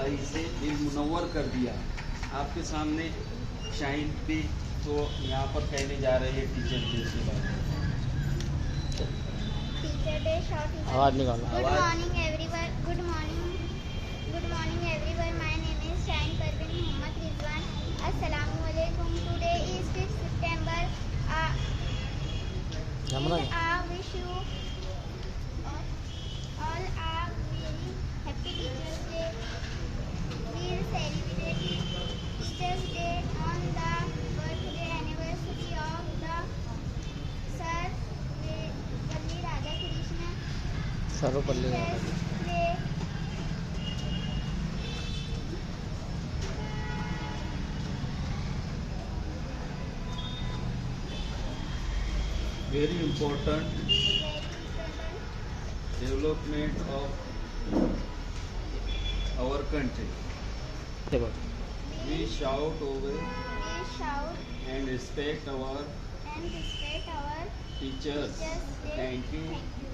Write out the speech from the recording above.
इसे दिल मुनव्वर कर दिया। आपके सामने शाहिद भी तो यहाँ पर कहने जा रहे हैं टीचर डे के बारे में। टीचर डे शॉर्ट आवाज निकालो। Good morning everyone. Good morning everyone. My name is Shahin Parveen Mohammad Rizwan. अस्सलामु अलैकुम। टुडे इज 5 सितंबर। I wish you all a very happy Teachers Day. We will celebrate Teachers Day on the birthday anniversary of the Sir Valli Radhakrishna. Sarvepalli Teachers Day Very important development of our country. देखो We shout over we shout and respect our and respect our teachers. Teachers Day. Thank you. Thank you.